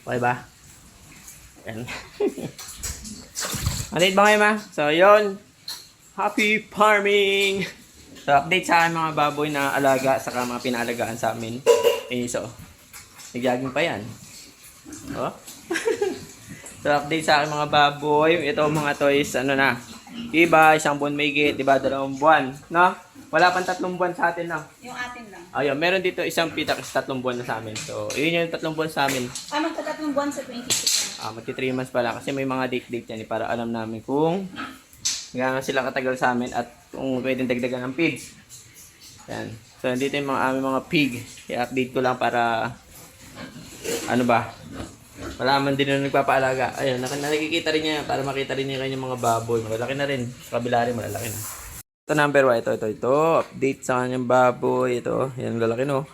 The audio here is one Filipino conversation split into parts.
Okay ba? Yan. Update ba kayo, ma? So, yun. Happy farming! So, update sa akin mga baboy na alaga saka mga pinaalagaan sa amin. So, nagyaging pa yan. Oh. So, update sa akin mga baboy. Ito mga toys, ano na. Iba, 1 buwan mahigit, diba? 2 buwan. No? Wala pang 3 buwan sa atin na. Yung atin lang. Ayun, meron dito isang pitak is 3 buwan na sa amin. So, yun yung 3 buwan sa amin. Magta-3 buwan sa 26. Magti 3 months pala kasi may mga date-date yan para alam namin kung gaano sila katagal sa amin at kung pwedeng dagdagan ng pigs. Yan. So, dito yung aming mga pig. I-update ko lang para ano ba? Malaman din na nagpapaalaga. Ayun, nakikita rin niya para makita rin niya kanyang mga baboy. Malalaki na rin. Sa kabila rin, malalaki na. Ito number 1. Ito. Update sa kanyang baboy. Ito. Yan, lalaki no.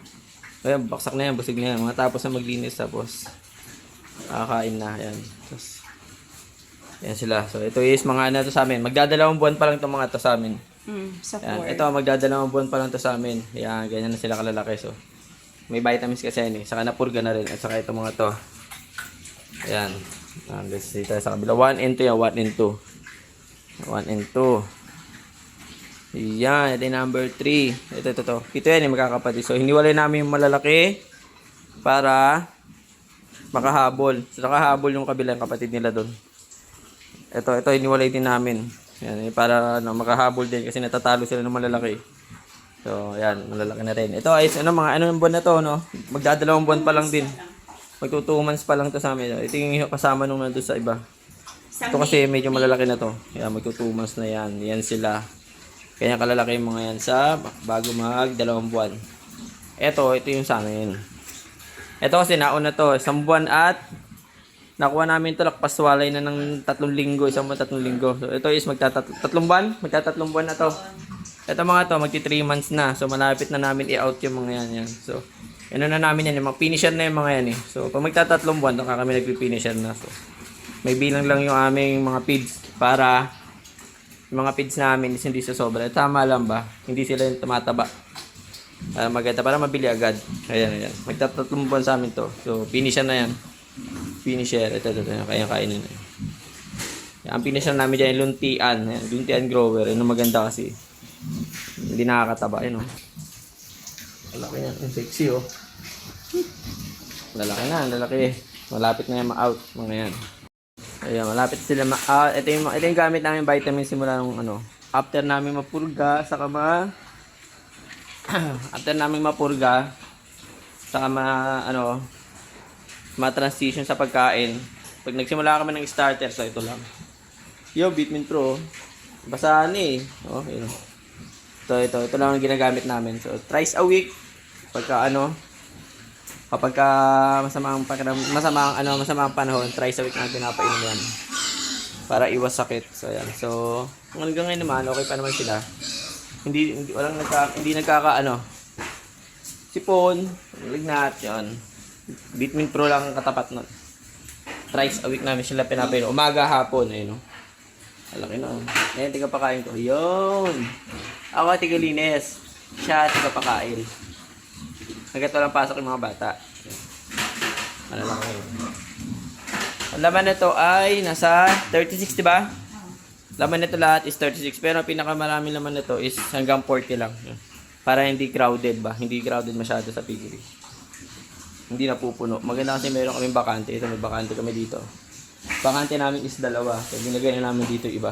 Ayan, baksak na yan. Busig na yan. Mga tapos na maglinis. Tapos, nakakain na. Ayan. Tapos, yan sila. So, ito is mga ano to sa amin. Magdadalawang buwan pa lang itong mga to sa amin. Sa Yan. 4. Ito, magdadalawang buwan pa lang to sa amin. Yan, ganyan na sila kalalaki. So, may vitamins kasi yan eh. Saka napurga na rin. At saka ito mga to. Ayan. Let's see tayo sa kabila. 1 and 2 yan. 1 and 2. 1 and 2. Yan. Ito yung number 3. Ito. Ito yan yung magkakapatid. So, hiniwalay namin yung malalaki para makahabol. So, nakahabol yung kabilang kapatid nila doon. Ito hiniwalay din namin. Yan, para makahabol din kasi natatalo sila ng malalaki. So, ayan. Malalaki na rin. Ito ay anong buwan na to, no? Magdadalawang buwan pa lang din. Magto 2 months pa lang to sa amin. Ito yung kasama nung nandun sa iba. Ito kasi medyo malalaki na to. Yan, magto 2 months na yan. Yan sila. Kaya kalalaki yung mga yan sa bago mag 2 buwan. Ito yung sa amin. Ito kasi nauna to. 1 buwan at nakuha namin ito. Lakpaswalay na ng 3 linggo. 1 buwan 3 linggo. So ito is magta-3 buwan. Magta-3 buwan na to. Ito mga to, magti 3 months na. So malapit na namin i-out yung mga yan. So ano na namin yan, mga finisher na yung mga yan eh. So, pag magta-3 buwan, doon kami nagpi-finisher na. So, may bilang lang yung aming mga feeds para yung mga feeds namin is hindi sa sobra. Tama lang ba? Hindi sila yung tumataba. Maganda, para mabili agad. Ayan. Magta-3 buwan sa amin to. So, finisher na yan. Finisher. Ito. Kaya kainin na yan. Ang finisher namin dyan yung luntian. Luntian grower. Yung maganda kasi. Hindi nakakataba. Ayan o. Lalaki yan. Ang sexy oh. Lalaki. Malapit na yan ma-out. Mga yan. Ayan, malapit sila ma-out. Ito yung gamit namin vitamin simula nung ano. After namin mapurga, saka after namin mapurga, saka ma-transition sa pagkain. Pag nagsimula kami ng starter, so ito lang. Yo, Vitamin Pro. Basahan eh. Oh, yun. Ito lang ang ginagamit namin. So, thrice a week. Kapag masamang panahon, thrice a week na pinapainom yan. Para iwas sakit. So, yan. So, hanggang ngayon naman, okay pa naman sila. Hindi sipon, lignat, yan. Vitamin Pro lang ang katapat nun. Thrice a week namin sila pinapainom. Umaga, hapon, ayun, no? Malaki na. Ayan, tigapakain ko. Yun. Ako, tigalinis. Siya, tigapakain. Hanggat walang pasok yung mga bata. Ano lang yun. Ang laman nito ay nasa 36, diba? Laman nito lahat is 36. Pero ang pinakamaraming laman nito is hanggang 40 lang. Para hindi crowded ba? Hindi crowded masyado sa piggery. Hindi napupuno. Maganda kasi meron kaming bakante. Ito, may bakante kami dito. Bakante namin is 2. So, binigay na namin dito iba.